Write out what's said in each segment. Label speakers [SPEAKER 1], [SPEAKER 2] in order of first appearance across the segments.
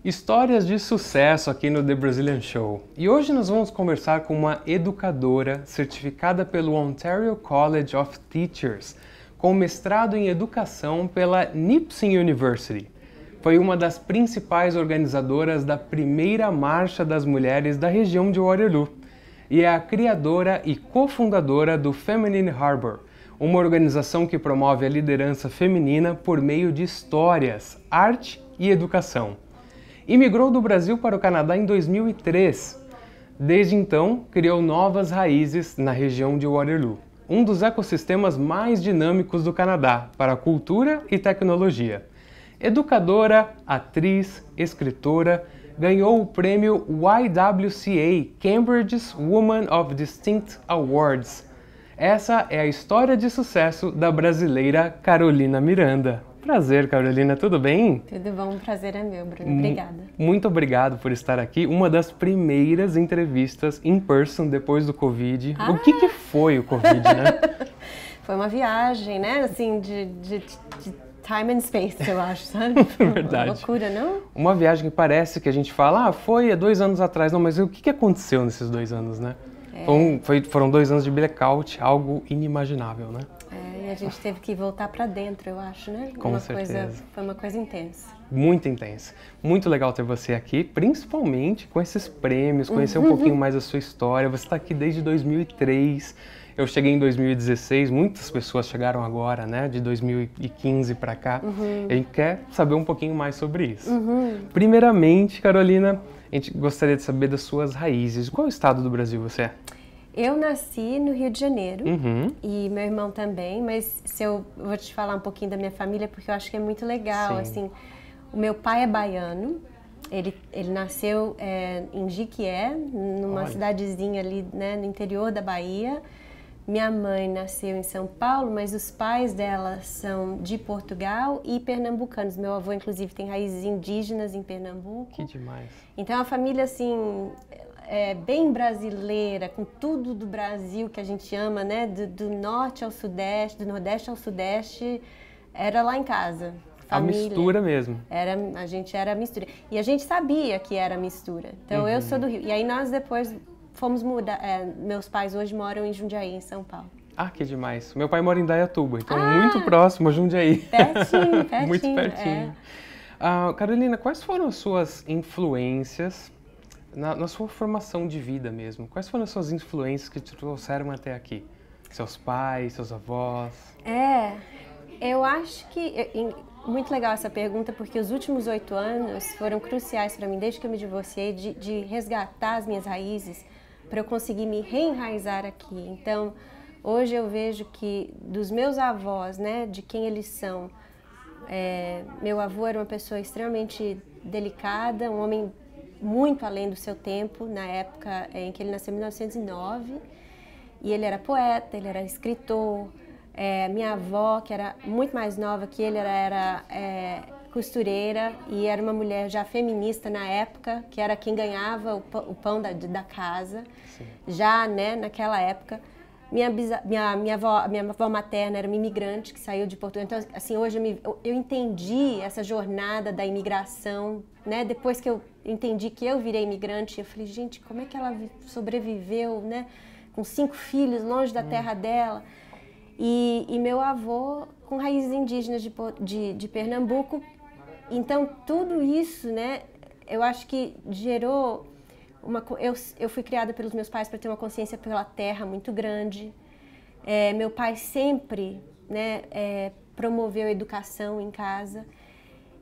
[SPEAKER 1] Histórias de sucesso aqui no The Brazilian Show. E hoje nós vamos conversar com uma educadora certificada pelo Ontario College of Teachers, com mestrado em educação pela Nipissing University. Foi uma das principais organizadoras da primeira Marcha das Mulheres da região de Waterloo e é a criadora e cofundadora do Feminine Harbor, uma organização que promove a liderança feminina por meio de histórias, arte e educação. Imigrou do Brasil para o Canadá em 2003. Desde então, criou novas raízes na região de Waterloo, um dos ecossistemas mais dinâmicos do Canadá para cultura e tecnologia. Educadora, atriz, escritora, ganhou o prêmio YWCA Cambridge's Woman of Distinct Awards. Essa é a história de sucesso da brasileira Carolina Miranda. Prazer, Carolina, tudo bem?
[SPEAKER 2] Tudo bom, o prazer é meu, Bruno. Obrigada.
[SPEAKER 1] Muito obrigado por estar aqui. Uma das primeiras entrevistas in person depois do Covid. O que foi o Covid, né?
[SPEAKER 2] Foi uma viagem, né? Assim, de time and space, eu acho, sabe?
[SPEAKER 1] Verdade.
[SPEAKER 2] Uma loucura, não?
[SPEAKER 1] Uma viagem que parece que a gente fala, foi há 2 anos atrás. Não, mas o que aconteceu nesses 2 anos, né? Foram 2 anos de blackout, algo inimaginável, né?
[SPEAKER 2] E a gente teve que voltar para dentro, eu acho, né?
[SPEAKER 1] Com certeza.
[SPEAKER 2] Foi uma coisa intensa.
[SPEAKER 1] Muito intensa. Muito legal ter você aqui, principalmente com esses prêmios, conhecer um pouquinho mais a sua história. Você está aqui desde 2003. Eu cheguei em 2016, muitas pessoas chegaram agora, né? De 2015 para cá. A gente quer saber um pouquinho mais sobre isso. Primeiramente, Carolina, a gente gostaria de saber das suas raízes. Qual estado do Brasil você é?
[SPEAKER 2] Eu nasci no Rio de Janeiro e meu irmão também, mas eu vou te falar um pouquinho da minha família porque eu acho que é muito legal.
[SPEAKER 1] Sim.
[SPEAKER 2] Assim, o meu pai é baiano, ele nasceu em Jiquié, numa cidadezinha ali, né, no interior da Bahia. Minha mãe nasceu em São Paulo, mas os pais dela são de Portugal e pernambucanos. Meu avô, inclusive, tem raízes indígenas em Pernambuco.
[SPEAKER 1] Que demais.
[SPEAKER 2] Então, é uma família, assim, bem brasileira, com tudo do Brasil que a gente ama, né? Do norte ao sudeste, do nordeste ao sudeste, era lá em casa. Família.
[SPEAKER 1] A mistura mesmo.
[SPEAKER 2] A gente era mistura. E a gente sabia que era mistura. Então, eu sou do Rio. E aí, nós depois fomos mudar. Meus pais hoje moram em Jundiaí, em São Paulo.
[SPEAKER 1] Ah, que demais. Meu pai mora em Indaiatuba, então muito próximo a Jundiaí.
[SPEAKER 2] Pertinho, pertinho.
[SPEAKER 1] Muito pertinho. Carolina, quais foram as suas influências na sua formação de vida mesmo? Quais foram as suas influências que te trouxeram até aqui? Seus pais, seus avós?
[SPEAKER 2] Eu acho que... Muito legal essa pergunta, porque os últimos 8 anos foram cruciais para mim, desde que eu me divorciei, de resgatar as minhas raízes, para eu conseguir me reenraizar aqui. Então, hoje eu vejo que dos meus avós, né, de quem eles são, meu avô era uma pessoa extremamente delicada, um homem muito além do seu tempo, na época em que ele nasceu em 1909, e ele era poeta, ele era escritor. Minha avó, que era muito mais nova que ele, ela era costureira e era uma mulher já feminista na época, que era quem ganhava o pão da casa. Sim. Já, né, naquela época. Minha avó materna era uma imigrante que saiu de Portugal. Então, assim, hoje eu entendi essa jornada da imigração, né? Depois que eu entendi que eu virei imigrante, eu falei, gente, como é que ela sobreviveu, né? Com 5 filhos, longe da terra dela. E meu avô com raízes indígenas de Pernambuco. Então, tudo isso, né, eu acho que gerou eu fui criada pelos meus pais para ter uma consciência pela terra muito grande. Meu pai sempre, né, promoveu a educação em casa.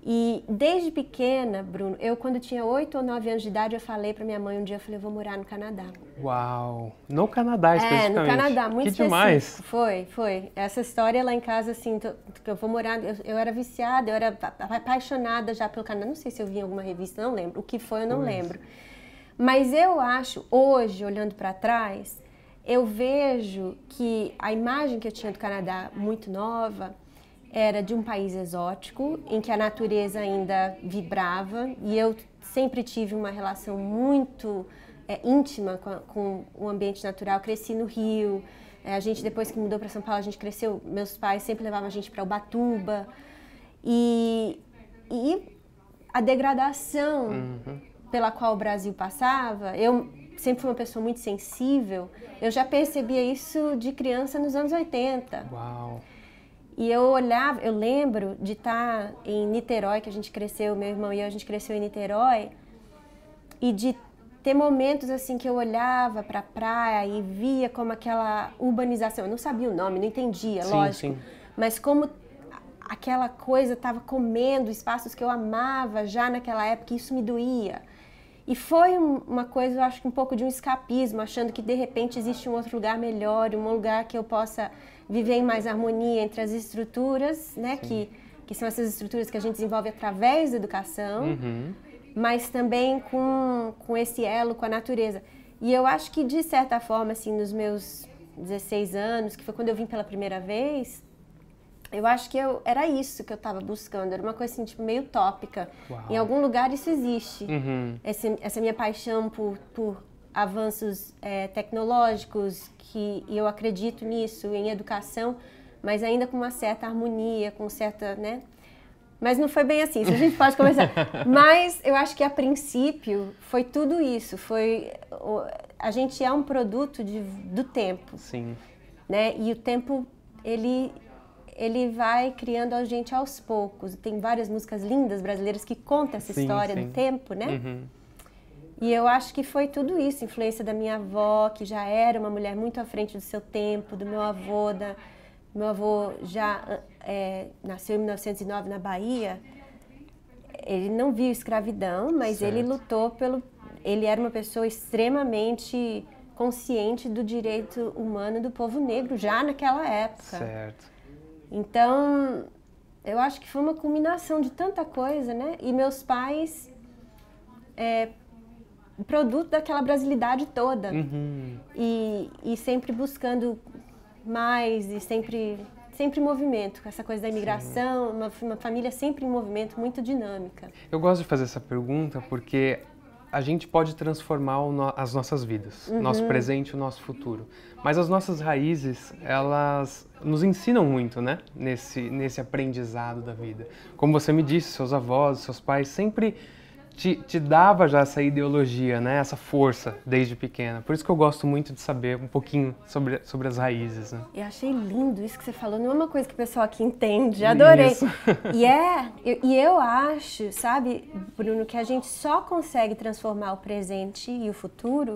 [SPEAKER 2] E desde pequena, Bruno, quando tinha 8 ou 9 anos de idade, eu falei para minha mãe um dia, eu eu vou morar no Canadá.
[SPEAKER 1] Uau! No Canadá, especificamente.
[SPEAKER 2] No Canadá, muito
[SPEAKER 1] específico. Demais!
[SPEAKER 2] Foi. Essa história lá em casa, assim, que eu vou morar, eu era viciada, eu era apaixonada já pelo Canadá. Não sei se eu vi em alguma revista, não lembro. O que foi, eu não lembro. Mas eu acho, hoje, olhando para trás, eu vejo que a imagem que eu tinha do Canadá, muito nova, era de um país exótico, em que a natureza ainda vibrava, e eu sempre tive uma relação muito íntima com o ambiente natural. Cresci no Rio, a gente, depois que mudou para São Paulo, a gente cresceu, meus pais sempre levavam a gente para Ubatuba, e a degradação pela qual o Brasil passava. Eu sempre fui uma pessoa muito sensível, eu já percebia isso de criança nos anos 80.
[SPEAKER 1] Uau!
[SPEAKER 2] E eu olhava, eu lembro de estar em Niterói, que a gente cresceu, meu irmão e eu, a gente cresceu em Niterói, e de ter momentos assim que eu olhava para a praia e via como aquela urbanização, eu não sabia o nome, não entendia,
[SPEAKER 1] sim,
[SPEAKER 2] lógico,
[SPEAKER 1] sim.
[SPEAKER 2] mas como aquela coisa estava comendo espaços que eu amava já naquela época, isso me doía. E foi uma coisa, eu acho que um pouco de um escapismo, achando que de repente existe um outro lugar melhor, um lugar que eu possa viver em mais harmonia entre as estruturas, né, que são essas estruturas que a gente desenvolve através da educação, mas também com esse elo com a natureza. E eu acho que, de certa forma, assim, nos meus 16 anos, que foi quando eu vim pela primeira vez, eu acho que era isso que eu estava buscando, era uma coisa assim, tipo, meio utópica.
[SPEAKER 1] Uau.
[SPEAKER 2] Em algum lugar isso existe, essa minha paixão por avanços tecnológicos, e eu acredito nisso, em educação, mas ainda com uma certa harmonia, com certa, né? Mas não foi bem assim, isso a gente pode conversar. Mas eu acho que a princípio foi tudo isso, a gente é um produto do tempo.
[SPEAKER 1] Sim.
[SPEAKER 2] Né? E o tempo, ele vai criando a gente aos poucos. Tem várias músicas lindas brasileiras que contam essa história do tempo, né? E eu acho que foi tudo isso, influência da minha avó, que já era uma mulher muito à frente do seu tempo, do meu avô, meu avô já nasceu em 1909 na Bahia. Ele não viu escravidão, mas ele lutou ele era uma pessoa extremamente consciente do direito humano do povo negro, já naquela época.
[SPEAKER 1] Certo.
[SPEAKER 2] Então, eu acho que foi uma combinação de tanta coisa, né? E meus pais, produto daquela brasilidade toda. E sempre buscando mais, e sempre em movimento, com essa coisa da imigração, uma família sempre em movimento, muito dinâmica.
[SPEAKER 1] Eu gosto de fazer essa pergunta porque a gente pode transformar as nossas vidas, nosso presente e o nosso futuro. Mas as nossas raízes, elas nos ensinam muito, né? Nesse aprendizado da vida. Como você me disse, seus avós, seus pais sempre te dava já essa ideologia, né? Essa força desde pequena. Por isso que eu gosto muito de saber um pouquinho sobre as raízes, né?
[SPEAKER 2] Eu achei lindo isso que você falou. Não é uma coisa que o pessoal aqui entende. Adorei. Isso. E eu acho, sabe, Bruno, que a gente só consegue transformar o presente e o futuro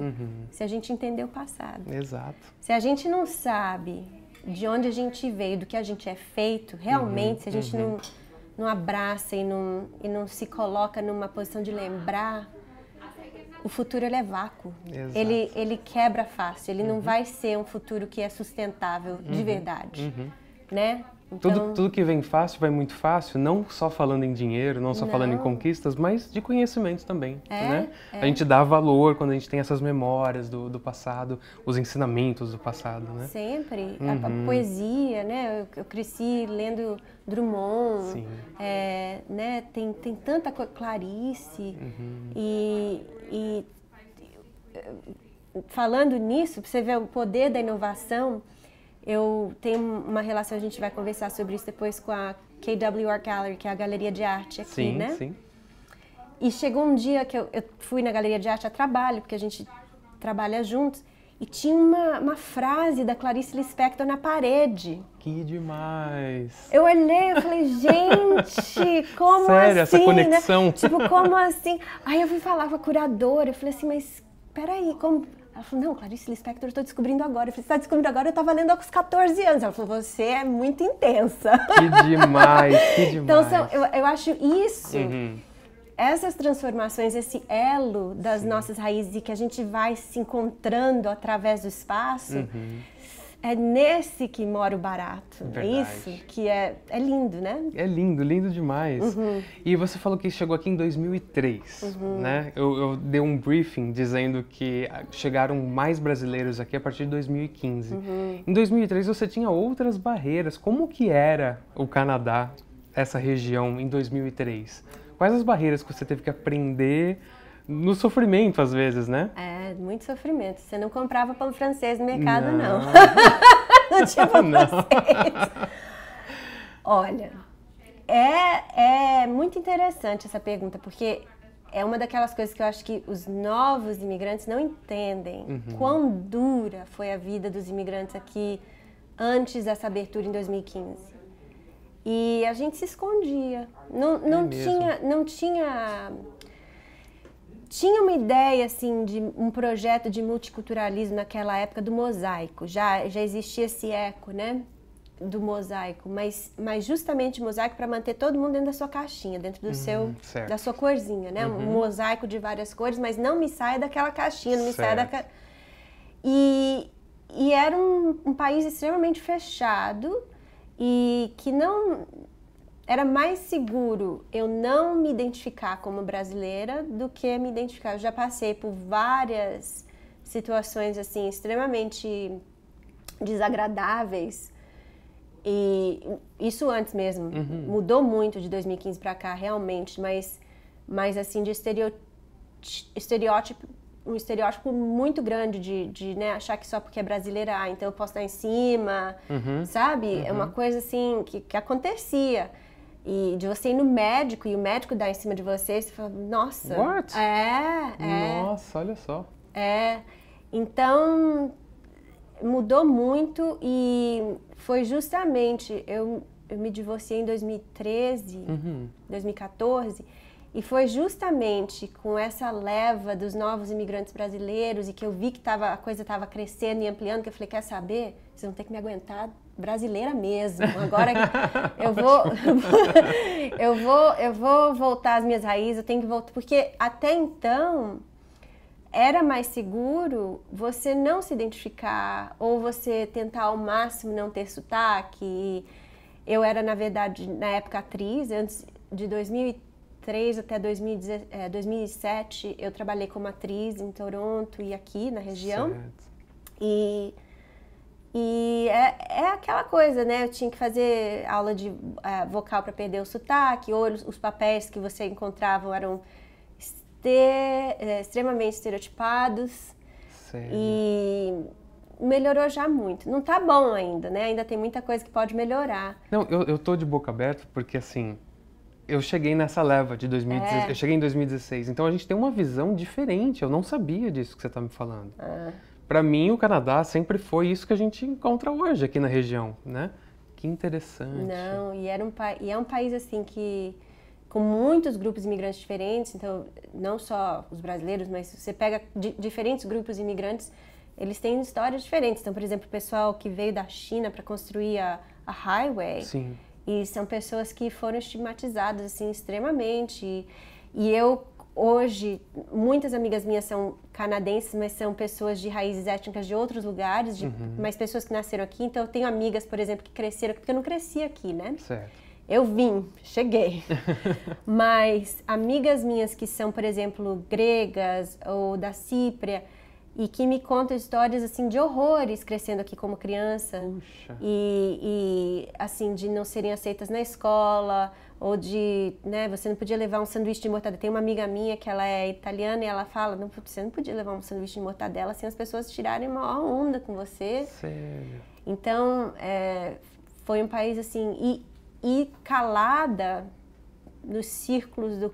[SPEAKER 2] se a gente entender o passado.
[SPEAKER 1] Exato.
[SPEAKER 2] Se a gente não sabe de onde a gente veio, do que a gente é feito, realmente, se a gente não abraça e não se coloca numa posição de lembrar, o futuro ele é vácuo. Ele quebra fácil, ele não vai ser um futuro que é sustentável de verdade, né? Então,
[SPEAKER 1] tudo que vem fácil vai muito fácil, não só falando em dinheiro, não só falando em conquistas, mas de conhecimentos também, né? A gente dá valor quando a gente tem essas memórias do passado, os ensinamentos do passado, né?
[SPEAKER 2] Sempre. A poesia, né? Eu cresci lendo Drummond, né? Tem tanta coisa, Clarice, e falando nisso, pra você ver o poder da inovação, eu tenho uma relação, a gente vai conversar sobre isso depois, com a KW Art Gallery, que é a galeria de arte aqui, né? Sim. E chegou um dia que eu fui na galeria de arte a trabalho, porque a gente trabalha juntos, e tinha uma frase da Clarice Lispector na parede.
[SPEAKER 1] Que demais!
[SPEAKER 2] Eu olhei e falei, gente, como
[SPEAKER 1] Sério,
[SPEAKER 2] assim?
[SPEAKER 1] Essa conexão?
[SPEAKER 2] Né? Tipo, como assim? Aí eu fui falar com a curadora, eu falei assim, mas peraí, como... Ela falou, não, Clarice Lispector, eu estou descobrindo agora. Eu falei, você está descobrindo agora? Eu estava lendo aos 14 anos. Ela falou, você é muito intensa.
[SPEAKER 1] Que demais, que demais.
[SPEAKER 2] Então, eu acho isso, essas transformações, esse elo das nossas raízes e que a gente vai se encontrando através do espaço, é nesse que mora o barato.
[SPEAKER 1] Verdade.
[SPEAKER 2] É isso que é lindo, né?
[SPEAKER 1] É lindo, lindo demais. E você falou que chegou aqui em 2003, né? Eu dei um briefing dizendo que chegaram mais brasileiros aqui a partir de 2015. Em 2003 você tinha outras barreiras. Como que era o Canadá, essa região, em 2003? Quais as barreiras que você teve que aprender no sofrimento, às vezes, né?
[SPEAKER 2] Muito sofrimento. Você não comprava pão francês no mercado, não. Não tinha pão francês. Olha, É muito interessante essa pergunta, porque é uma daquelas coisas que eu acho que os novos imigrantes não entendem quão dura foi a vida dos imigrantes aqui antes dessa abertura em 2015. E a gente se escondia. Tinha uma ideia assim de um projeto de multiculturalismo naquela época do mosaico. Já existia esse eco, né? Do mosaico, mas justamente mosaico para manter todo mundo dentro da sua caixinha, dentro do da sua corzinha, né? Um mosaico de várias cores, mas não me saia daquela caixinha, não me saia daquela... E era um país extremamente fechado e que não... Era mais seguro eu não me identificar como brasileira do que me identificar. Eu já passei por várias situações assim extremamente desagradáveis. E isso antes mesmo, mudou muito de 2015 para cá, realmente, mas assim, de um estereótipo muito grande de né, achar que só porque é brasileira, então eu posso dar em cima, sabe? É uma coisa assim que acontecia. E de você ir no médico e o médico dar em cima de você, você fala, nossa.
[SPEAKER 1] What?
[SPEAKER 2] Nossa,
[SPEAKER 1] olha só.
[SPEAKER 2] Então... mudou muito e foi justamente, eu me divorciei em 2013, 2014, e foi justamente com essa leva dos novos imigrantes brasileiros e que eu vi que a coisa estava crescendo e ampliando, que eu falei, quer saber? Vocês vão ter que me aguentar brasileira mesmo. Agora eu vou voltar às minhas raízes, eu tenho que voltar, porque até então... era mais seguro você não se identificar ou você tentar ao máximo não ter sotaque. Eu era, na verdade, na época atriz. Antes de 2003 até 2007, eu trabalhei como atriz em Toronto e aqui na região.
[SPEAKER 1] Certo.
[SPEAKER 2] E é aquela coisa, né? Eu tinha que fazer aula de vocal para perder o sotaque, ou os papéis que você encontrava eram... extremamente estereotipados.
[SPEAKER 1] Sério?
[SPEAKER 2] E melhorou já muito. Não tá bom ainda, né? Ainda tem muita coisa que pode melhorar.
[SPEAKER 1] Não, eu tô de boca aberta porque, assim, eu cheguei nessa leva de 2016, eu cheguei em 2016, então a gente tem uma visão diferente, eu não sabia disso que você tá me falando. Pra mim, o Canadá sempre foi isso que a gente encontra hoje aqui na região, né? Que interessante.
[SPEAKER 2] Não, e é um país, assim, que... com muitos grupos imigrantes diferentes, então não só os brasileiros, mas você pega diferentes grupos imigrantes, eles têm histórias diferentes. Então, por exemplo, o pessoal que veio da China para construir a highway,
[SPEAKER 1] Sim.
[SPEAKER 2] E são pessoas que foram estigmatizadas assim extremamente. E eu hoje, muitas amigas minhas são canadenses, mas são pessoas de raízes étnicas de outros lugares, mas pessoas que nasceram aqui. Então eu tenho amigas, por exemplo, que cresceram, porque eu não cresci aqui, né?
[SPEAKER 1] Certo.
[SPEAKER 2] Eu cheguei. Mas amigas minhas que são, por exemplo, gregas ou da Cipria e que me contam histórias assim de horrores crescendo aqui como criança.
[SPEAKER 1] Puxa.
[SPEAKER 2] E assim de não serem aceitas na escola ou de, né, você não podia levar um sanduíche de mortadela. Tem uma amiga minha que ela é italiana e ela fala, não, você não podia levar um sanduíche de mortadela sem as pessoas tirarem uma onda com você.
[SPEAKER 1] Sério?
[SPEAKER 2] Então, foi um país assim e calada nos círculos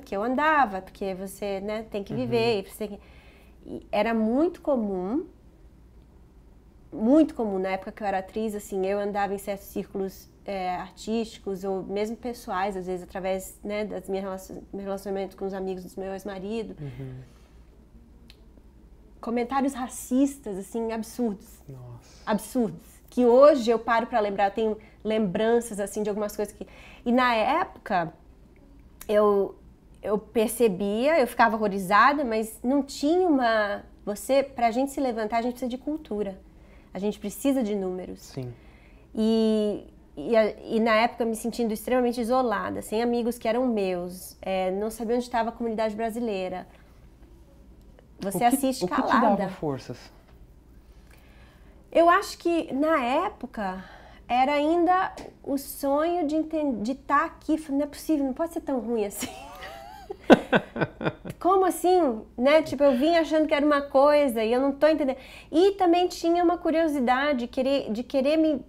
[SPEAKER 2] que eu andava, porque você, né, tem que viver, e era muito comum na época que eu era atriz, assim, eu andava em certos círculos artísticos ou mesmo pessoais, às vezes através, né, das meus relacionamentos com os amigos do meu ex-marido. Comentários racistas, assim, absurdos.
[SPEAKER 1] Nossa.
[SPEAKER 2] Absurdos. Que hoje eu paro para lembrar, eu tenho lembranças, assim, de algumas coisas que... E na época, eu percebia, eu ficava horrorizada, mas não tinha uma... Pra gente se levantar, a gente precisa de cultura. A gente precisa de números.
[SPEAKER 1] Sim.
[SPEAKER 2] E na época, me sentindo extremamente isolada, sem amigos que eram meus, não sabia onde estava a comunidade brasileira. Você assiste calada.
[SPEAKER 1] O que te dava forças?
[SPEAKER 2] Eu acho que, na época, era ainda o sonho de estar aqui. Não é possível, não pode ser tão ruim assim. Como assim? Né? Tipo, eu vim achando que era uma coisa e eu não tô entendendo. E também tinha uma curiosidade de querer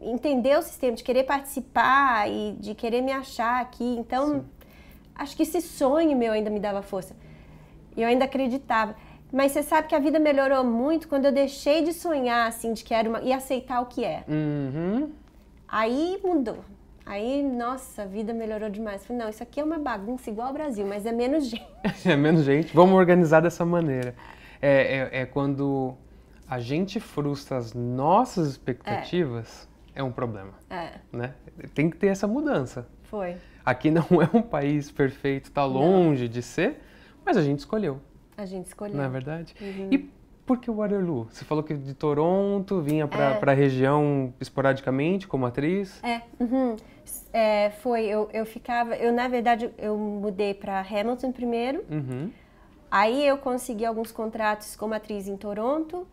[SPEAKER 2] entender o sistema, de querer participar e de querer me achar aqui. Então, acho que esse sonho meu ainda me dava força. E eu ainda acreditava. Mas você sabe que a vida melhorou muito quando eu deixei de sonhar, assim, de que era e aceitar o que é. Aí mudou. Aí, nossa, a vida melhorou demais. Falei, não, isso aqui é uma bagunça igual ao Brasil, mas é menos gente.
[SPEAKER 1] É menos gente. Vamos organizar dessa maneira. É quando a gente frustra as nossas expectativas, é um problema. Né? Tem que ter essa mudança.
[SPEAKER 2] Foi.
[SPEAKER 1] Aqui não é um país perfeito, está longe de ser, mas a gente escolheu.
[SPEAKER 2] A gente escolheu.
[SPEAKER 1] Não é verdade? E por que Waterloo? Você falou que de Toronto, vinha para a região esporadicamente como atriz?
[SPEAKER 2] Na verdade, eu mudei para Hamilton primeiro. Aí eu consegui alguns contratos como atriz em Toronto.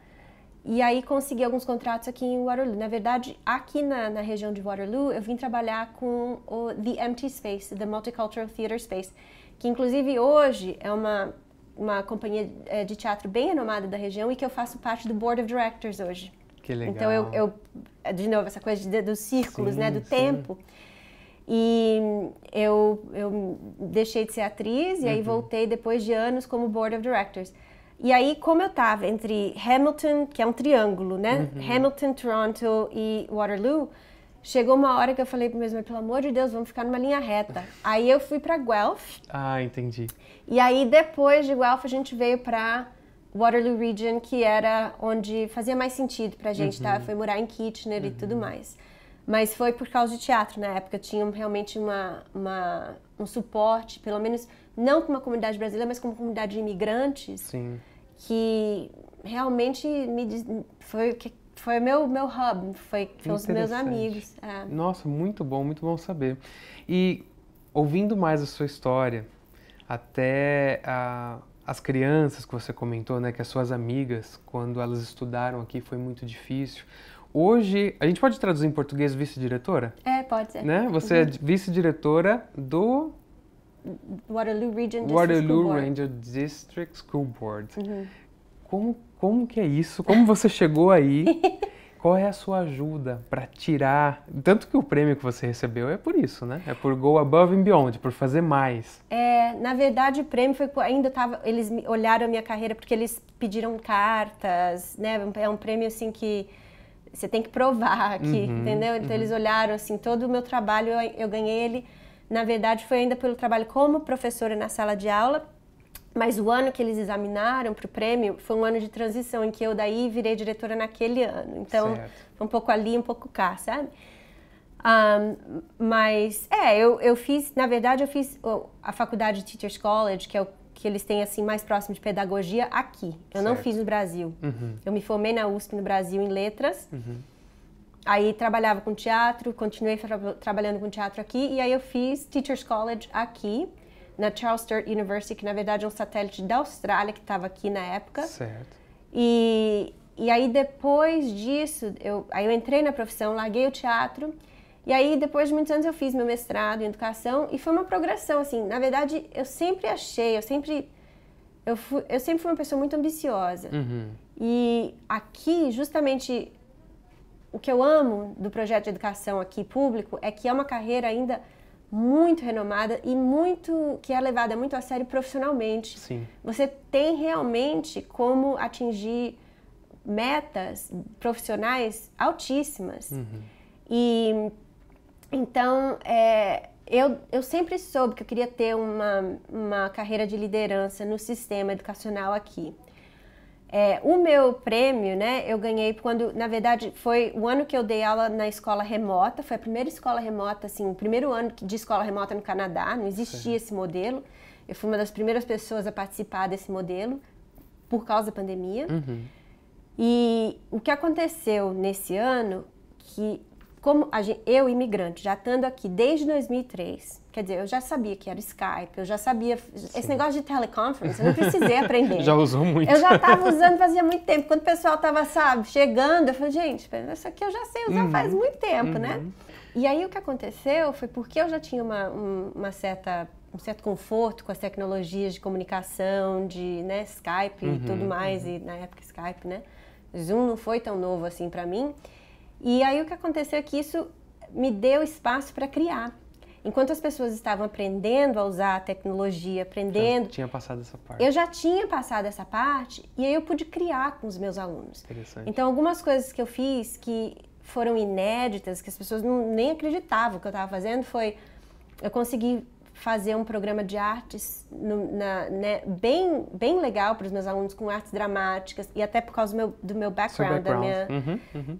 [SPEAKER 2] E aí consegui alguns contratos aqui em Waterloo. Na verdade, aqui na região de Waterloo, eu vim trabalhar com o The Empty Space, The Multicultural Theatre Space, que inclusive hoje é uma companhia de teatro bem renomada da região e que eu faço parte do Board of Directors hoje.
[SPEAKER 1] Que legal.
[SPEAKER 2] Então eu de novo, essa coisa dos círculos, né, do tempo. E eu deixei de ser atriz e aí voltei depois de anos como Board of Directors. E aí, como eu estava entre Hamilton, que é um triângulo, né? Hamilton, Toronto e Waterloo, chegou uma hora que eu falei mesmo, pelo amor de Deus, vamos ficar numa linha reta. Aí eu fui para Guelph.
[SPEAKER 1] Ah, entendi.
[SPEAKER 2] E aí, depois de Guelph, a gente veio para Waterloo Region, que era onde fazia mais sentido pra gente, tá? Foi morar em Kitchener e tudo mais. Mas foi por causa de teatro na época. Tinha realmente um suporte, pelo menos não com uma comunidade brasileira, mas com uma comunidade de imigrantes.
[SPEAKER 1] Sim.
[SPEAKER 2] Que realmente foi meu hub, foi os meus amigos.
[SPEAKER 1] Nossa, muito bom saber. E ouvindo mais a sua história, até as crianças que você comentou, né, que as suas amigas, quando elas estudaram aqui, foi muito difícil. Hoje, a gente pode traduzir em português vice-diretora?
[SPEAKER 2] Pode ser.
[SPEAKER 1] Né? Você é vice-diretora do
[SPEAKER 2] Waterloo Region
[SPEAKER 1] District School Board. Como que é isso? Como você chegou aí? Qual é a sua ajuda para tirar... Tanto que o prêmio que você recebeu é por isso, né? É por go above and beyond, por fazer mais.
[SPEAKER 2] Na verdade, o prêmio foi eles olharam a minha carreira porque eles pediram cartas, né? É um prêmio assim que você tem que provar aqui, entendeu? Então eles olharam assim, todo o meu trabalho, eu ganhei ele. Na verdade, foi ainda pelo trabalho como professora na sala de aula, mas o ano que eles examinaram para o prêmio foi um ano de transição, em que eu daí virei diretora naquele ano. Então, foi um pouco ali, um pouco cá, sabe? Mas, eu fiz, na verdade, eu fiz a faculdade de Teachers College, que é o que eles têm assim mais próximo de pedagogia, aqui. Eu não fiz no Brasil. Eu me formei na USP no Brasil em letras. Aí trabalhava com teatro, continuei trabalhando com teatro aqui, e aí eu fiz Teachers College aqui, na Charles Sturt University, que na verdade é um satélite da Austrália, que estava aqui na época.
[SPEAKER 1] Certo.
[SPEAKER 2] E aí depois disso, eu entrei na profissão, larguei o teatro, e aí depois de muitos anos eu fiz meu mestrado em educação, e foi uma progressão, assim, na verdade eu sempre fui uma pessoa muito ambiciosa. E aqui, justamente, o que eu amo do projeto de educação aqui público é que é uma carreira ainda muito renomada e que é levada muito a sério profissionalmente.
[SPEAKER 1] Sim.
[SPEAKER 2] Você tem realmente como atingir metas profissionais altíssimas. E então eu sempre soube que eu queria ter uma carreira de liderança no sistema educacional aqui. O meu prêmio, né, eu ganhei quando, na verdade, foi o ano que eu dei aula na escola remota, foi a primeira escola remota, assim, o primeiro ano de escola remota no Canadá, não existia esse modelo. Eu fui uma das primeiras pessoas a participar desse modelo, por causa da pandemia. E o que aconteceu nesse ano, que como eu, imigrante, já estando aqui desde 2003, quer dizer, eu já sabia que era Skype, eu já sabia... Esse negócio de teleconference, eu não precisei aprender.
[SPEAKER 1] Já usou muito.
[SPEAKER 2] Eu já estava usando fazia muito tempo. Quando o pessoal estava, chegando, eu falei, gente, isso aqui eu já sei usar faz muito tempo, né? E aí o que aconteceu foi porque eu já tinha um certo conforto com as tecnologias de comunicação, de Skype e tudo mais, e na época Skype, né? Zoom não foi tão novo assim para mim. E aí o que aconteceu é que isso me deu espaço para criar. Enquanto as pessoas estavam aprendendo a usar a tecnologia, aprendendo...
[SPEAKER 1] Já tinha passado essa parte.
[SPEAKER 2] Eu já tinha passado essa parte e aí eu pude criar com os meus alunos.
[SPEAKER 1] Interessante.
[SPEAKER 2] Então, algumas coisas que eu fiz que foram inéditas, que as pessoas nem acreditavam que eu estava fazendo, foi... Eu consegui fazer um programa de artes bem legal para os meus alunos, com artes dramáticas, e até por causa do meu background. Da minha,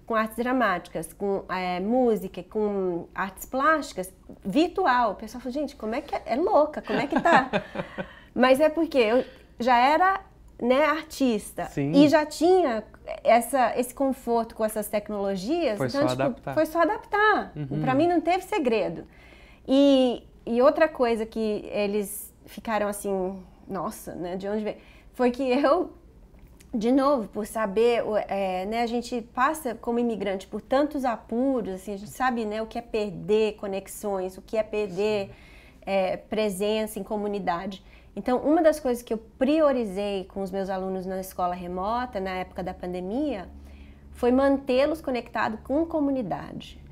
[SPEAKER 2] com artes dramáticas, com música, com artes plásticas, virtual. O pessoal falou, gente, como é que é louca, como é que tá? Mas é porque eu já era, né, artista.
[SPEAKER 1] Sim.
[SPEAKER 2] E já tinha esse conforto com essas tecnologias.
[SPEAKER 1] Foi
[SPEAKER 2] então,
[SPEAKER 1] só adaptar.
[SPEAKER 2] Foi só adaptar. Para mim não teve segredo. E outra coisa que eles ficaram assim, nossa, né, de onde veio? Foi que eu, de novo, por saber, né, a gente passa como imigrante por tantos apuros, assim, a gente sabe, né, o que é perder conexões, o que é perder presença em comunidade. Então, uma das coisas que eu priorizei com os meus alunos na escola remota, na época da pandemia, foi mantê-los conectados com comunidade.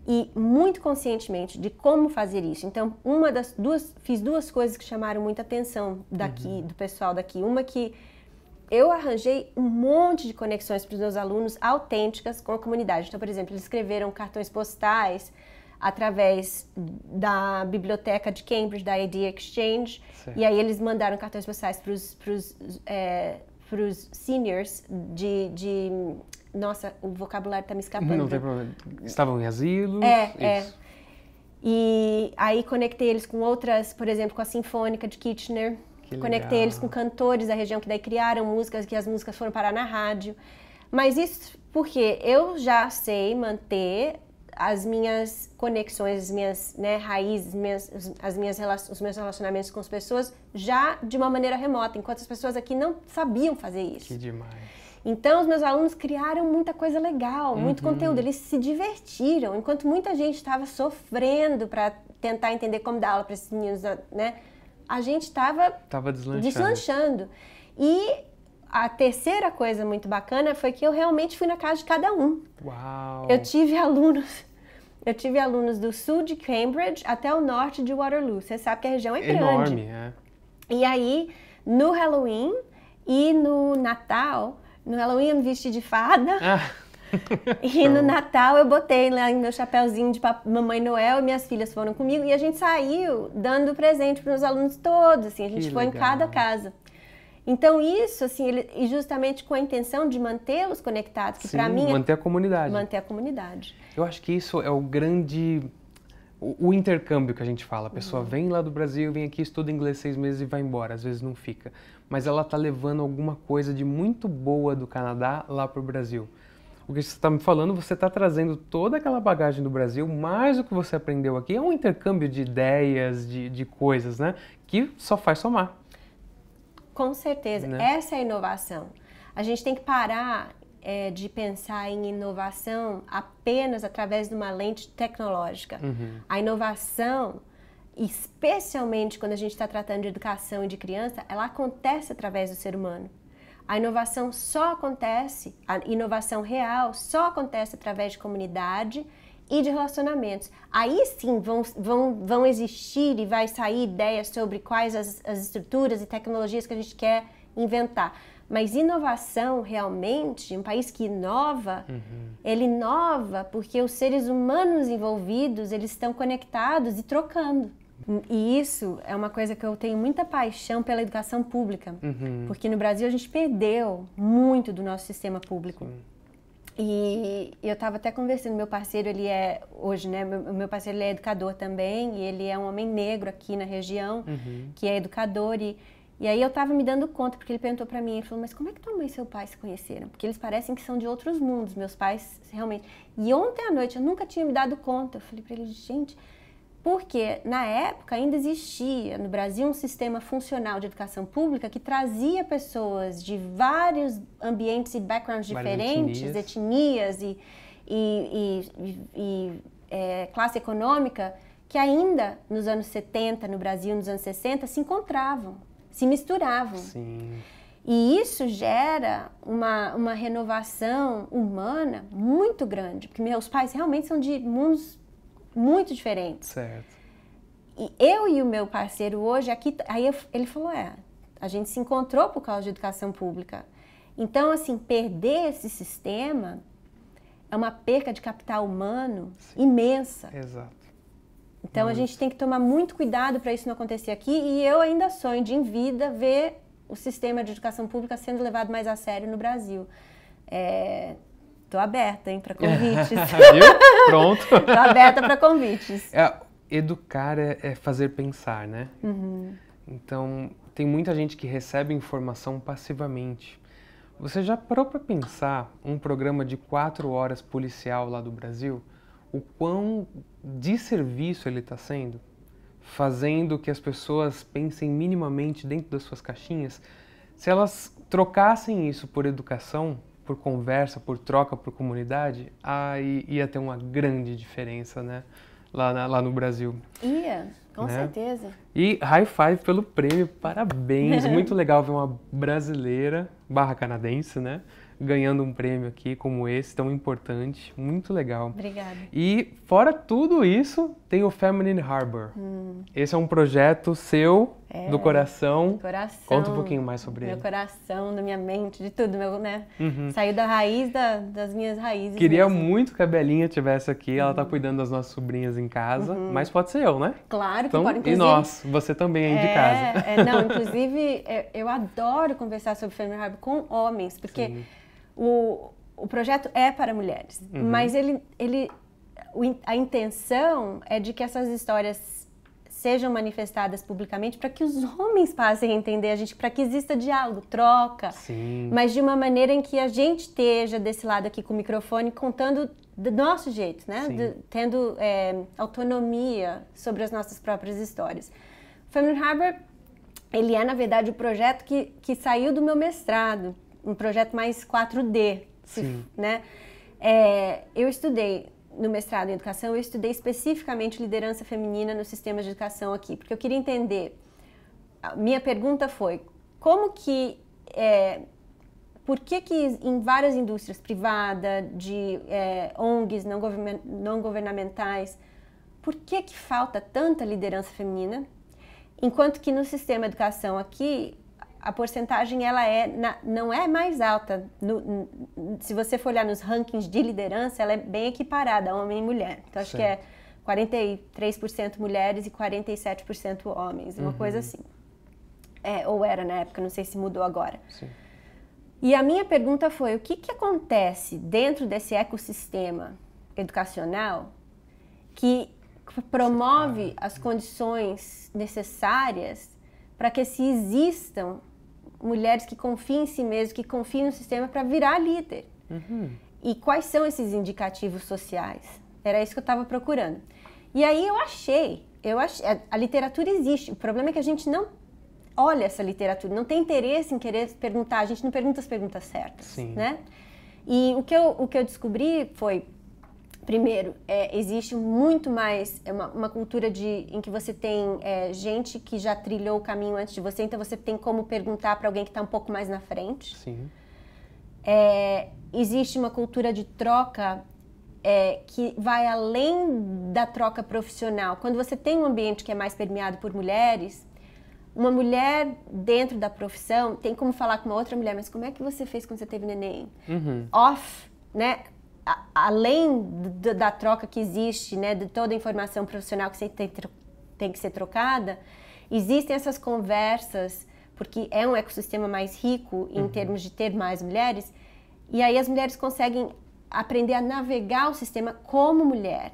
[SPEAKER 2] E muito conscientemente de como fazer isso. Então, fiz duas coisas que chamaram muita atenção daqui, do pessoal daqui. Uma que eu arranjei um monte de conexões para os meus alunos autênticas com a comunidade. Então, por exemplo, eles escreveram cartões postais através da biblioteca de Cambridge, da ID Exchange, certo. E aí eles mandaram cartões postais para os seniors Nossa, o vocabulário está me escapando.
[SPEAKER 1] Não tem problema. Estavam em asilo?
[SPEAKER 2] Isso. E aí conectei eles com outras, por exemplo, com a Sinfônica de Kitchener. Conectei eles com cantores da região que daí criaram músicas, que as músicas foram parar na rádio. Mas isso porque eu já sei manter as minhas conexões, as minhas, né, raízes, os meus relacionamentos com as pessoas já de uma maneira remota, enquanto as pessoas aqui não sabiam fazer isso.
[SPEAKER 1] Que demais.
[SPEAKER 2] Então, os meus alunos criaram muita coisa legal, muito conteúdo, eles se divertiram, enquanto muita gente estava sofrendo para tentar entender como dar aula para esses meninos, né? A gente estava deslanchando. E a terceira coisa muito bacana foi que eu realmente fui na casa de cada um.
[SPEAKER 1] Uau!
[SPEAKER 2] Eu tive alunos do sul de Cambridge até o norte de Waterloo. Você sabe que a região é grande.
[SPEAKER 1] Enorme, é.
[SPEAKER 2] E aí, no Halloween e no Natal... No Halloween eu me vesti de fada e no Natal eu botei lá meu chapéuzinho de Mamãe Noel e minhas filhas foram comigo e a gente saiu dando presente para os alunos todos, assim, a gente foi em cada casa. Então isso, assim, e justamente com a intenção de mantê-los conectados, que para mim
[SPEAKER 1] manter a comunidade.
[SPEAKER 2] Manter a comunidade.
[SPEAKER 1] Eu acho que isso é o grande... O intercâmbio que a gente fala, a pessoa vem lá do Brasil, vem aqui, estuda inglês 6 meses e vai embora, às vezes não fica. Mas ela está levando alguma coisa de muito boa do Canadá lá para o Brasil. O que você está me falando, você está trazendo toda aquela bagagem do Brasil, mais o que você aprendeu aqui, é um intercâmbio de ideias, de coisas, né? Que só faz somar.
[SPEAKER 2] Com certeza, né? Essa é a inovação. A gente tem que parar de pensar em inovação apenas através de uma lente tecnológica. A inovação, especialmente quando a gente está tratando de educação e de criança, ela acontece através do ser humano. A inovação real só acontece através de comunidade e de relacionamentos. Aí sim vão existir e vai sair ideias sobre quais as estruturas e tecnologias que a gente quer inventar. Mas inovação, realmente, um país que inova, ele inova porque os seres humanos envolvidos, eles estão conectados e trocando. E isso é uma coisa que eu tenho muita paixão pela educação pública, porque no Brasil a gente perdeu muito do nosso sistema público. E eu estava até conversando, meu parceiro, ele é, hoje, né, meu parceiro ele é educador também, e ele é um homem negro aqui na região, que é educador, e aí eu estava me dando conta, porque ele perguntou para mim, ele falou, mas como é que tua mãe e seu pai se conheceram? Porque eles parecem que são de outros mundos, meus pais realmente. E ontem à noite eu nunca tinha me dado conta, eu falei para ele, gente, porque na época ainda existia no Brasil um sistema funcional de educação pública que trazia pessoas de vários ambientes e backgrounds diferentes, etnias e classe econômica, que ainda nos anos 70, no Brasil, nos anos 60, se encontravam. Se misturavam.
[SPEAKER 1] Sim.
[SPEAKER 2] E isso gera uma renovação humana muito grande, porque meus pais realmente são de mundos muito diferentes.
[SPEAKER 1] Certo.
[SPEAKER 2] E eu e o meu parceiro hoje, aqui, aí ele falou, a gente se encontrou por causa de educação pública. Então, assim, perder esse sistema é uma perca de capital humano imensa.
[SPEAKER 1] Exato.
[SPEAKER 2] Então, a gente tem que tomar muito cuidado para isso não acontecer aqui. E eu ainda sonho de, em vida, ver o sistema de educação pública sendo levado mais a sério no Brasil. Tô aberta, hein, para convites.
[SPEAKER 1] Viu? Pronto.
[SPEAKER 2] Tô aberta para convites.
[SPEAKER 1] Educar é fazer pensar, né?
[SPEAKER 2] Uhum.
[SPEAKER 1] Então, tem muita gente que recebe informação passivamente. Você já parou para pensar um programa de 4 horas policial lá do Brasil? O quão desserviço ele está sendo? Fazendo que as pessoas pensem minimamente dentro das suas caixinhas? Se elas trocassem isso por educação, por conversa, por troca, por comunidade, aí ia ter uma grande diferença, né? Lá no Brasil.
[SPEAKER 2] Ia, com certeza.
[SPEAKER 1] E high five pelo prêmio, parabéns! Muito legal ver uma brasileira, canadense, né? Ganhando um prêmio aqui como esse, tão importante, muito legal.
[SPEAKER 2] Obrigada.
[SPEAKER 1] E fora tudo isso, tem o Feminine Harbor. Esse é um projeto seu, do coração.
[SPEAKER 2] Coração.
[SPEAKER 1] Conta um pouquinho mais sobre ele.
[SPEAKER 2] Meu coração, da minha mente, de tudo, né? Saiu da raiz das minhas raízes.
[SPEAKER 1] Queria
[SPEAKER 2] mesmo.
[SPEAKER 1] muito que a Belinha estivesse aqui, ela tá cuidando das nossas sobrinhas em casa, mas pode ser eu, né?
[SPEAKER 2] Claro que
[SPEAKER 1] Então,
[SPEAKER 2] pode, inclusive.
[SPEAKER 1] e nós, você também aí de casa.
[SPEAKER 2] Não, inclusive, eu adoro conversar sobre Feminine Harbor com homens, porque
[SPEAKER 1] Sim.
[SPEAKER 2] o projeto é para mulheres, mas a intenção é de que essas histórias sejam manifestadas publicamente para que os homens passem a entender a gente, para que exista diálogo, troca,
[SPEAKER 1] Sim.
[SPEAKER 2] mas de uma maneira em que a gente esteja desse lado aqui com o microfone contando do nosso jeito, né? Tendo autonomia sobre as nossas próprias histórias. O Feminine Harbor, ele é, na verdade, o projeto que saiu do meu mestrado, um projeto mais 4D, né? Eu estudei no mestrado em educação, eu estudei especificamente liderança feminina nos sistemas de educação aqui, porque eu queria entender. A minha pergunta foi, por que em várias indústrias privadas, de ONGs não governamentais, por que falta tanta liderança feminina, enquanto que no sistema de educação aqui, a porcentagem não é mais alta. Se você for olhar nos rankings de liderança, ela é bem equiparada, homem e mulher. Então, acho que é 43% mulheres e 47% homens, uma coisa assim. Ou era na época, não sei se mudou agora.
[SPEAKER 1] Sim.
[SPEAKER 2] E a minha pergunta foi, o que acontece dentro desse ecossistema educacional que promove as condições necessárias para que se existam mulheres que confiem em si mesmas, que confiem no sistema para virar líder. E quais são esses indicativos sociais? Era isso que eu estava procurando. E aí eu achei, a literatura existe, o problema é que a gente não olha essa literatura, não tem interesse em querer perguntar, a gente não pergunta as perguntas certas, né? E o que eu descobri foi, primeiro, existe muito mais uma cultura em que você tem gente que já trilhou o caminho antes de você, então você tem como perguntar para alguém que está um pouco mais na frente.
[SPEAKER 1] Sim.
[SPEAKER 2] Existe uma cultura de troca que vai além da troca profissional. Quando você tem um ambiente que é mais permeado por mulheres, uma mulher dentro da profissão tem como falar com uma outra mulher, mas como é que você fez quando você teve neném? Off, né? Além da troca que existe, né, de toda a informação profissional que tem que ser trocada, existem essas conversas, porque é um ecossistema mais rico em termos de ter mais mulheres, e aí as mulheres conseguem aprender a navegar o sistema como mulher.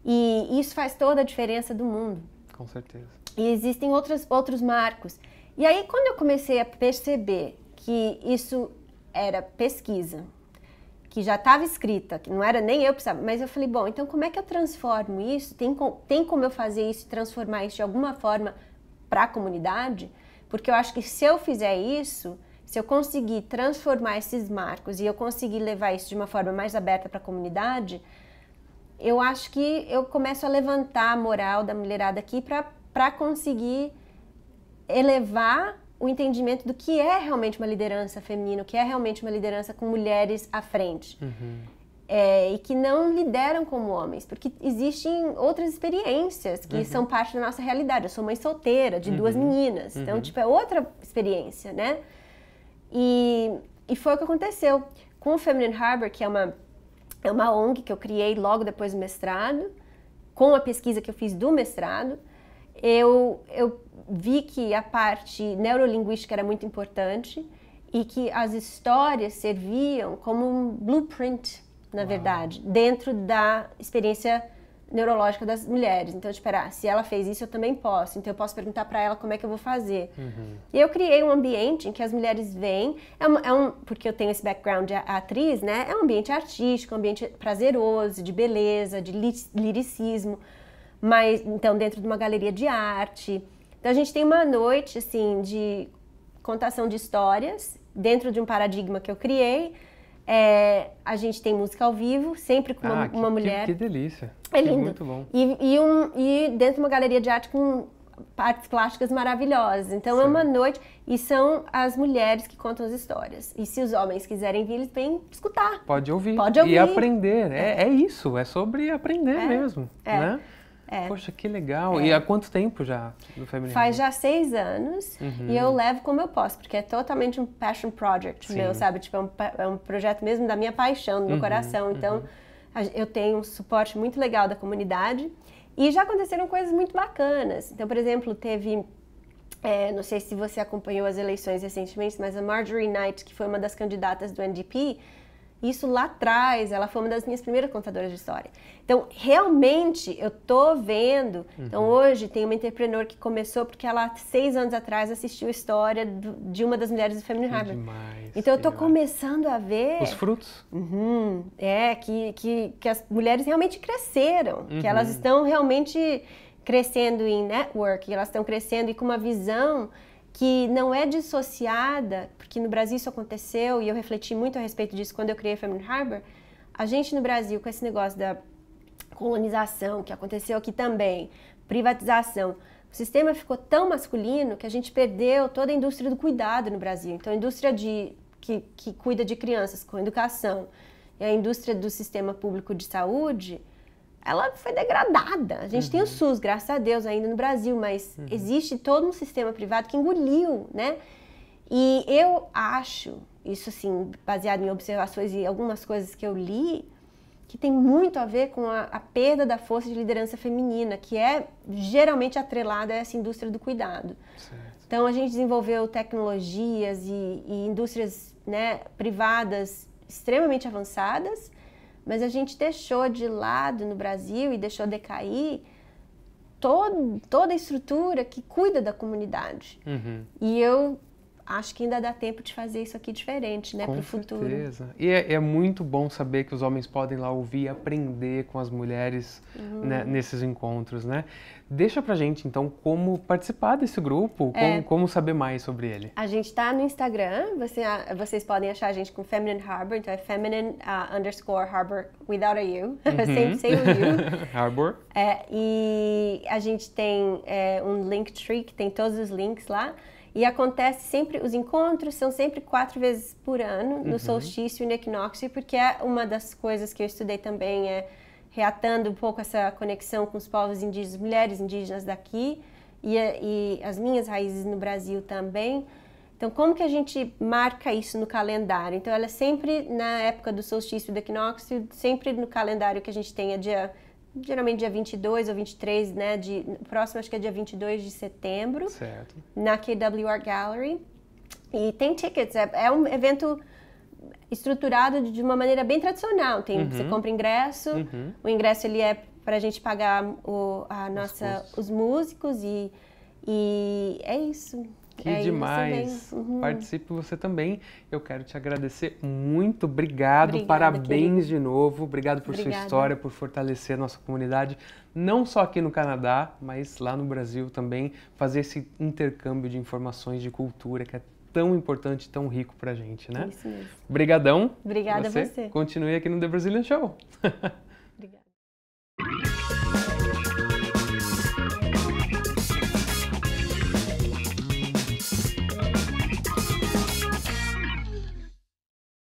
[SPEAKER 2] E isso faz toda a diferença do mundo.
[SPEAKER 1] Com certeza.
[SPEAKER 2] E existem outros marcos. E aí, quando eu comecei a perceber que isso era pesquisa, que já estava escrita, que não era nem eu precisava, mas eu falei, bom, então como é que eu transformo isso? Tem como eu fazer isso e transformar isso de alguma forma para a comunidade? Porque eu acho que se eu fizer isso, se eu conseguir transformar esses marcos e eu conseguir levar isso de uma forma mais aberta para a comunidade, eu acho que eu começo a levantar a moral da mulherada aqui para conseguir elevar o entendimento do que é realmente uma liderança feminina, o que é realmente uma liderança com mulheres à frente. E que não lideram como homens, porque existem outras experiências que são parte da nossa realidade. Eu sou mãe solteira, de 2 meninas, então, tipo, é outra experiência, né? E foi o que aconteceu com o Feminine Harbor, que é uma ONG que eu criei logo depois do mestrado, com a pesquisa que eu fiz do mestrado. Eu vi que a parte neurolinguística era muito importante e que as histórias serviam como um blueprint, na verdade, dentro da experiência neurológica das mulheres. Então, se ela fez isso, eu também posso. Então, eu posso perguntar para ela como é que eu vou fazer. E eu criei um ambiente em que as mulheres vêm, porque eu tenho esse background de atriz, né? É um ambiente artístico, um ambiente prazeroso, de beleza, de liricismo, mas, então, dentro de uma galeria de arte. Então, a gente tem uma noite, assim, de contação de histórias, dentro de um paradigma que eu criei. A gente tem música ao vivo, sempre com uma mulher.
[SPEAKER 1] Que delícia.
[SPEAKER 2] É lindo.
[SPEAKER 1] Muito bom.
[SPEAKER 2] E dentro de uma galeria de arte com artes plásticas maravilhosas. Então, é uma noite e são as mulheres que contam as histórias. E se os homens quiserem vir, eles vêm escutar.
[SPEAKER 1] Pode ouvir.
[SPEAKER 2] Pode ouvir.
[SPEAKER 1] E aprender. É isso, é sobre aprender mesmo, né? Poxa, que legal. E há quanto tempo já no Feminine Harbor?
[SPEAKER 2] Faz já 6 anos e eu levo como eu posso, porque é totalmente um passion project meu, sabe? Tipo, é um projeto mesmo da minha paixão, do meu coração. Então, eu tenho um suporte muito legal da comunidade e já aconteceram coisas muito bacanas. Então, por exemplo, teve, não sei se você acompanhou as eleições recentemente, mas a Marjorie Knight, que foi uma das candidatas do NDP, isso lá atrás, ela foi uma das minhas primeiras contadoras de história. Então, realmente, eu tô vendo. Então, hoje tem uma entrepreneur que começou porque ela, 6 anos atrás, assistiu a história de uma das mulheres do Feminine Harbor. Então, eu tô começando a ver...
[SPEAKER 1] Os frutos.
[SPEAKER 2] Que as mulheres realmente cresceram. Que elas estão realmente crescendo em network, elas estão crescendo e com uma visão que não é dissociada, porque no Brasil isso aconteceu e eu refleti muito a respeito disso quando eu criei a Feminine Harbor. A gente no Brasil, com esse negócio da colonização, que aconteceu aqui também, privatização, o sistema ficou tão masculino que a gente perdeu toda a indústria do cuidado no Brasil. Então, a indústria que cuida de crianças com educação e a indústria do sistema público de saúde, ela foi degradada. A gente tem o SUS, graças a Deus, ainda no Brasil, mas existe todo um sistema privado que engoliu, né? E eu acho, isso assim, baseado em observações e algumas coisas que eu li, que tem muito a ver com a perda da força de liderança feminina, que é geralmente atrelada a essa indústria do cuidado. Então, a gente desenvolveu tecnologias e indústrias, né, privadas extremamente avançadas, mas a gente deixou de lado no Brasil e deixou decair toda a estrutura que cuida da comunidade. E eu acho que ainda dá tempo de fazer isso aqui diferente, né, para o futuro. Com
[SPEAKER 1] certeza. E é muito bom saber que os homens podem lá ouvir e aprender com as mulheres, né, nesses encontros, né? Deixa pra gente, então, como participar desse grupo, como saber mais sobre ele.
[SPEAKER 2] A gente tá no Instagram, vocês podem achar a gente com Feminine Harbor, então é feminine _harbor without a U, sempre sem o U.
[SPEAKER 1] Harbor.
[SPEAKER 2] E a gente tem um Linktree, que tem todos os links lá. E acontece sempre, os encontros são sempre 4 vezes por ano, no solstício e no equinócio, porque é uma das coisas que eu estudei também, reatando um pouco essa conexão com os povos indígenas, mulheres indígenas daqui, e as minhas raízes no Brasil também. Então, como que a gente marca isso no calendário? Então, ela é sempre na época do solstício e do equinócio, sempre no calendário que a gente tem geralmente dia 22 ou 23, né, o próximo acho que é dia 22 de setembro,
[SPEAKER 1] certo,
[SPEAKER 2] na KW Art Gallery. E tem tickets, é um evento estruturado de uma maneira bem tradicional. Você compra ingresso, o ingresso ele é para a gente pagar os músicos e é isso.
[SPEAKER 1] Que demais! Participe você também. Eu quero te agradecer muito. Obrigado, parabéns de novo. Obrigado por sua história, por fortalecer a nossa comunidade, não só aqui no Canadá, mas lá no Brasil também, fazer esse intercâmbio de informações de cultura que é tão importante, tão rico pra gente, né?
[SPEAKER 2] Isso mesmo.
[SPEAKER 1] Obrigadão.
[SPEAKER 2] Obrigada a você.
[SPEAKER 1] Continue aqui no The Brazilian Show.